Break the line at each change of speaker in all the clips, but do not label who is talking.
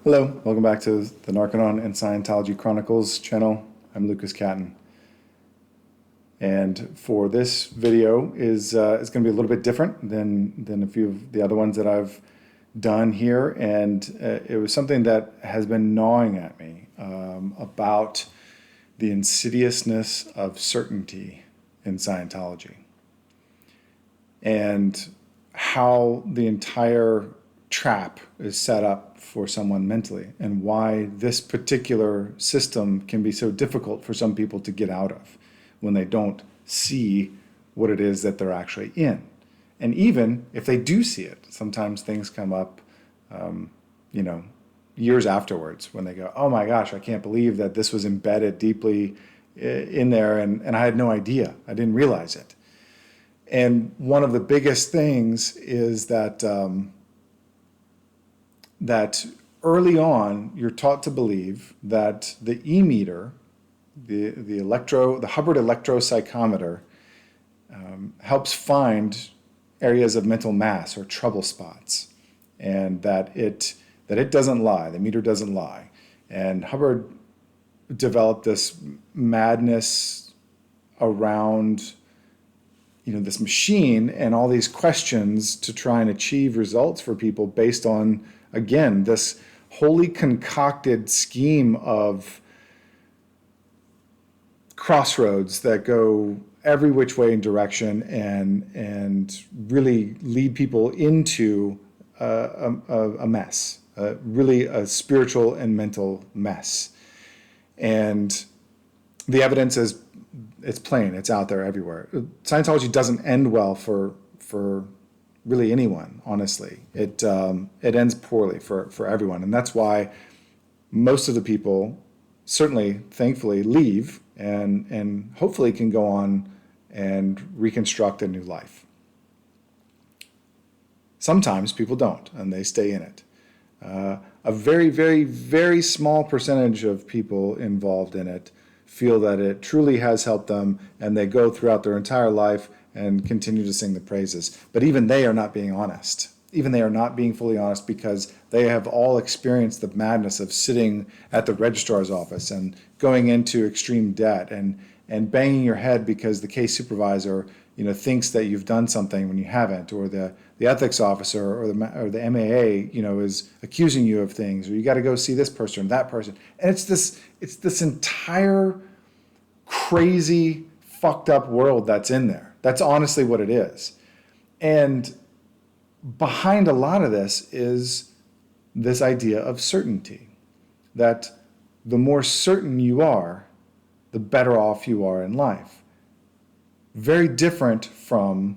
Hello, welcome back to the Narconon and Scientology Chronicles channel. I'm Lucas Catton. And for this video is going to be a little bit different than a few of the other ones that I've done here. And it was something that has been gnawing at me about the insidiousness of certainty in Scientology and how the entire trap is set up for someone mentally, and why this particular system can be so difficult for some people to get out of when they don't see what it is that they're actually in. And even if they do see it, sometimes things come up, years afterwards when they go, oh my gosh, I can't believe that this was embedded deeply in there, and I had no idea. I didn't realize it. And one of the biggest things is that that early on, you're taught to believe that the E-Meter, the Hubbard electropsychometer, helps find areas of mental mass or trouble spots, and that it doesn't lie. The meter doesn't lie. And Hubbard developed this madness around this machine and all these questions to try and achieve results for people based on, again, this wholly concocted scheme of crossroads that go every which way in direction and really lead people into a mess, really a spiritual and mental mess. And the evidence is, it's plain, it's out there everywhere. Scientology doesn't end well for really anyone, honestly. It ends poorly for everyone. And that's why most of the people, certainly, thankfully, leave and hopefully can go on and reconstruct a new life. Sometimes people don't, and they stay in it. A very, very, very small percentage of people involved in it feel that it truly has helped them, and they go throughout their entire life and continue to sing the praises. But even they are not being honest. Even they are not being fully honest, because they have all experienced the madness of sitting at the registrar's office and going into extreme debt and banging your head because the case supervisor thinks that you've done something when you haven't, or the ethics officer or the MAA is accusing you of things, or you got to go see this person or that person. And it's this entire crazy fucked up world that's in there. That's honestly what it is. And behind a lot of this is this idea of certainty, that the more certain you are, the better off you are in life. Very different from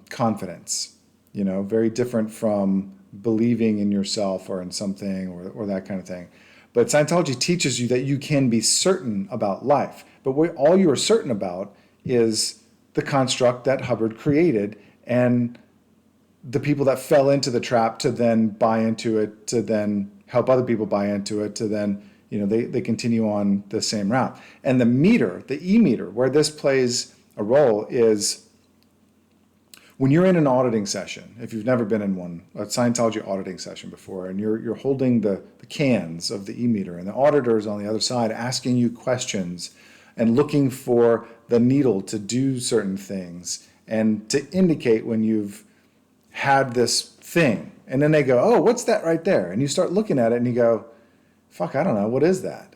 confidence, very different from believing in yourself or in something or that kind of thing. But Scientology teaches you that you can be certain about life. But all you are certain about is the construct that Hubbard created, and the people that fell into the trap to then buy into it, to then help other people buy into it, to then, they continue on the same route. And the meter, the E-Meter, where this plays a role is when you're in an auditing session. If you've never been in one, a Scientology auditing session before, and you're holding the cans of the E-Meter, and the auditor is on the other side asking you questions and looking for the needle to do certain things and to indicate when you've had this thing. And then they go, oh, what's that right there? And you start looking at it and you go, fuck, I don't know, what is that?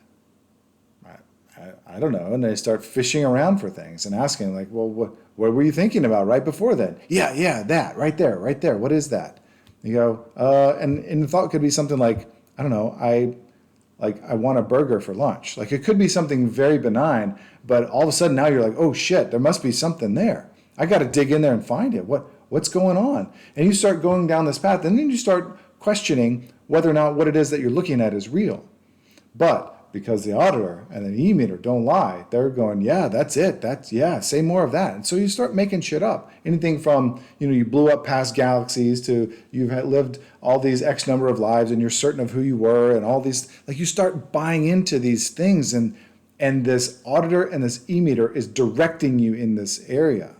I don't know. And they start fishing around for things and asking, like, well, what were you thinking about right before then? Yeah, that, right there. What is that? You go, and the thought could be something like, I don't know, I want a burger for lunch. Like, it could be something very benign, but all of a sudden now you're like, oh shit, there must be something there. I got to dig in there and find it. What's going on? And you start going down this path, and then you start questioning whether or not what it is that you're looking at is real. But because the auditor and the E-Meter don't lie, they're going, yeah, that's it. Say more of that. And so you start making shit up. Anything from, you blew up past galaxies to you've lived all these X number of lives and you're certain of who you were, and all these, like, you start buying into these things, and this auditor and this E-Meter is directing you in this area.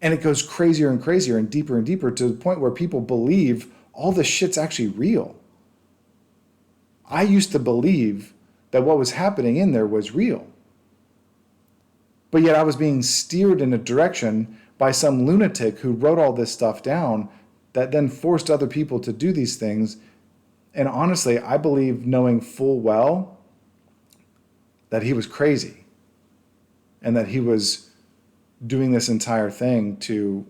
And it goes crazier and crazier and deeper to the point where people believe all this shit's actually real. I used to believe that what was happening in there was real. But yet I was being steered in a direction by some lunatic who wrote all this stuff down that then forced other people to do these things. And honestly, I believe, knowing full well that he was crazy and that he was doing this entire thing to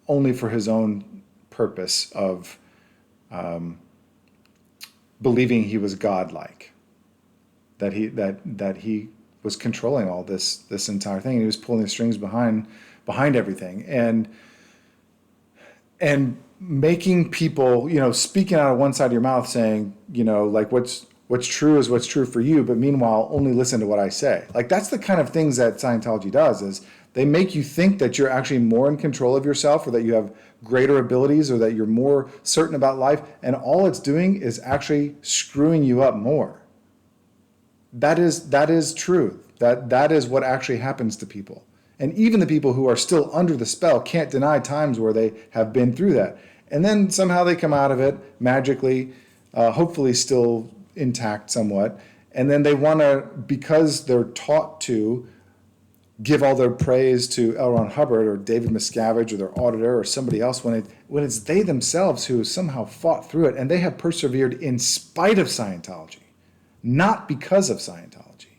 only for his own purpose of believing he was godlike, that he was controlling all this entire thing. He was pulling the strings behind everything, and making people, speaking out of one side of your mouth, saying, like what's true is what's true for you, but meanwhile only listen to what I say. Like, that's the kind of things that Scientology does, is they make you think that you're actually more in control of yourself, or that you have greater abilities, or that you're more certain about life, and all it's doing is actually screwing you up more. That is truth. That is what actually happens to people. And even the people who are still under the spell can't deny times where they have been through that. And then somehow they come out of it magically, hopefully still intact somewhat. And then they want to, because they're taught to, give all their praise to L. Ron Hubbard or David Miscavige or their auditor or somebody else, when it's they themselves who somehow fought through it, and they have persevered in spite of Scientology, not because of Scientology,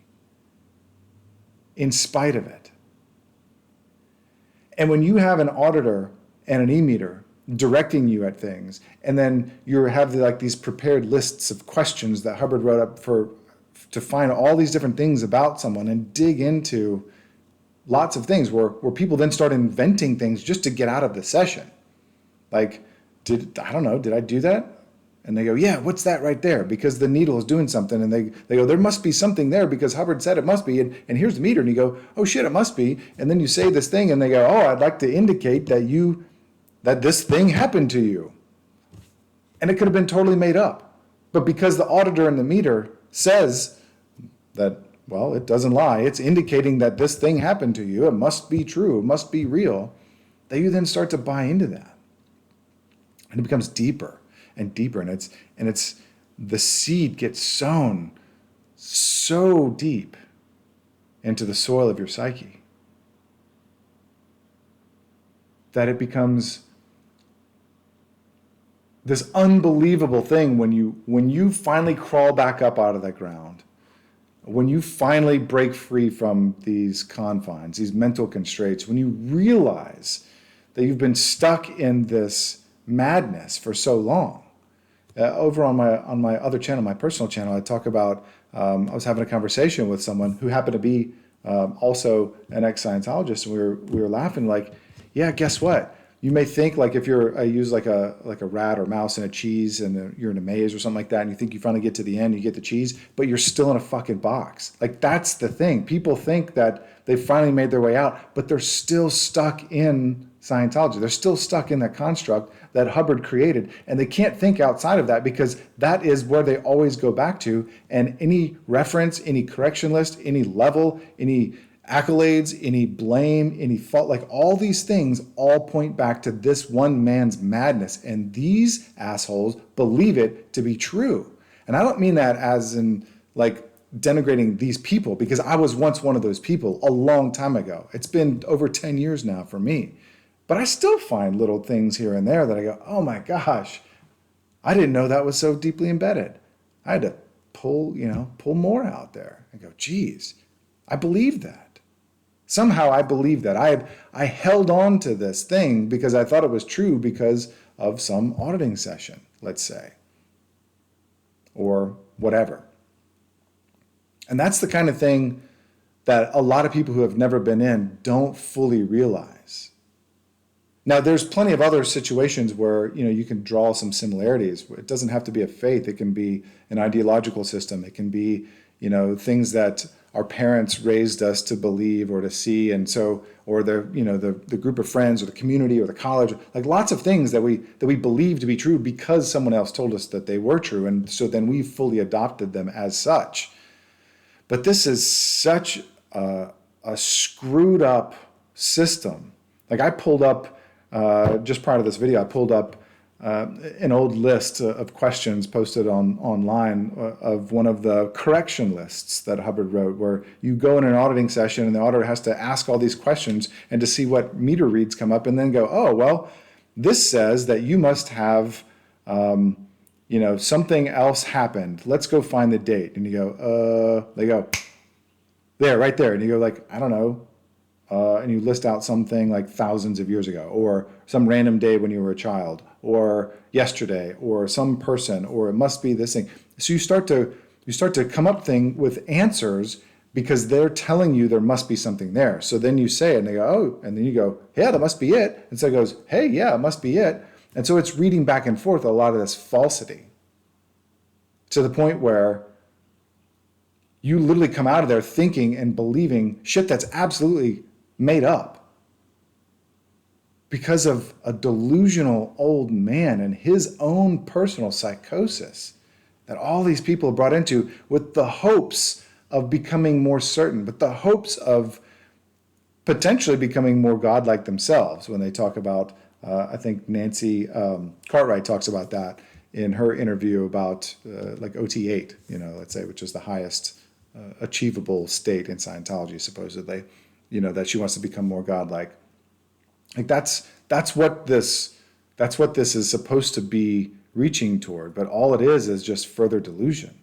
in spite of it. And when you have an auditor and an E-Meter directing you at things, and then you have these prepared lists of questions that Hubbard wrote up to find all these different things about someone and dig into lots of things, where people then start inventing things just to get out of the session. Like, did I do that? And they go, yeah, what's that right there? Because the needle is doing something. And they go, there must be something there because Hubbard said it must be. And here's the meter. And you go, oh shit, it must be. And then you say this thing and they go, oh, I'd like to indicate that this thing happened to you. And it could have been totally made up. But because the auditor and the meter says that, well, it doesn't lie, it's indicating that this thing happened to you, it must be true, it must be real, that you then start to buy into that. And it becomes deeper and deeper, and it's the seed gets sown so deep into the soil of your psyche that it becomes this unbelievable thing when you finally crawl back up out of the ground, when you finally break free from these confines, these mental constraints, when you realize that you've been stuck in this madness for so long. Over on my other channel, my personal channel, I talk about, I was having a conversation with someone who happened to be also an ex-Scientologist, and we were laughing like, yeah, guess what? You may think, like, if I use like a rat or mouse in a cheese, and you're in a maze or something like that, and you think you finally get to the end, you get the cheese, but you're still in a fucking box. Like, that's the thing. People think that they finally made their way out, but they're still stuck in Scientology. They're still stuck in that construct that Hubbard created, and they can't think outside of that because that is where they always go back to. And any reference, any correction list, any level, any accolades, any blame, any fault, like all these things all point back to this one man's madness. And these assholes believe it to be true. And I don't mean that as in like denigrating these people, because I was once one of those people a long time ago. It's been over 10 years now for me. But I still find little things here and there that I go, oh my gosh, I didn't know that was so deeply embedded. I had to pull more out there and go, geez, I believed that. Somehow I believed that. I held on to this thing because I thought it was true because of some auditing session, let's say, or whatever. And that's the kind of thing that a lot of people who have never been in don't fully realize. Now, there's plenty of other situations where, you can draw some similarities. It doesn't have to be a faith. It can be an ideological system. It can be, things that our parents raised us to believe or to see. And so, or the group of friends or the community or the college, like lots of things that we believe to be true because someone else told us that they were true. And so then we fully adopted them as such. But this is such a screwed up system. Like, I pulled up, just prior to this video, I pulled up an old list of questions posted online of one of the correction lists that Hubbard wrote, where you go in an auditing session and the auditor has to ask all these questions and to see what meter reads come up and then go, oh, well, this says that you must have, something else happened. Let's go find the date. And you go, they go, there, right there. And you go like, I don't know. And you list out something like thousands of years ago, or some random day when you were a child, or yesterday, or some person, or it must be this thing. So you start to come up with answers because they're telling you there must be something there. So then you say it and they go, oh, and then you go, yeah, that must be it. And so it goes, hey, yeah, it must be it. And so it's reading back and forth a lot of this falsity to the point where you literally come out of there thinking and believing shit that's absolutely made up because of a delusional old man and his own personal psychosis that all these people are brought into with the hopes of becoming more certain, but the hopes of potentially becoming more godlike themselves. When they talk about, I think Nancy Cartwright talks about that in her interview about like OT8, let's say, which is the highest achievable state in Scientology, supposedly. That she wants to become more godlike. Like that's what this is supposed to be reaching toward, but all it is just further delusion.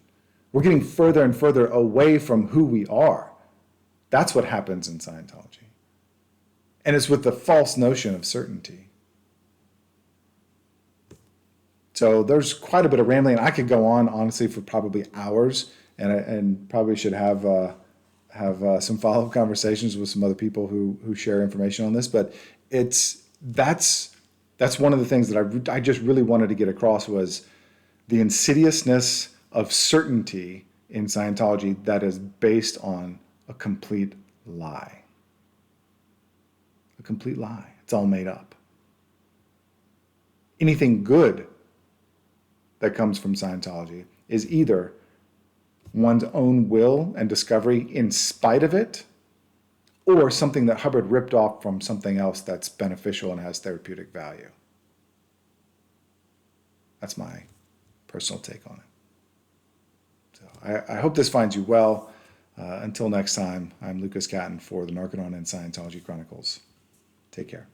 We're getting further and further away from who we are. That's what happens in Scientology. And it's with the false notion of certainty. So there's quite a bit of rambling. I could go on, honestly, for probably hours, and probably should have some follow-up conversations with some other people who share information on this. But that's one of the things that I just really wanted to get across was the insidiousness of certainty in Scientology that is based on a complete lie. A complete lie. It's all made up. Anything good that comes from Scientology is either one's own will and discovery in spite of it, or something that Hubbard ripped off from something else that's beneficial and has therapeutic value. That's my personal take on it. So I hope this finds you well. Until next time, I'm Lucas Catton for the Narconon and Scientology Chronicles. Take care.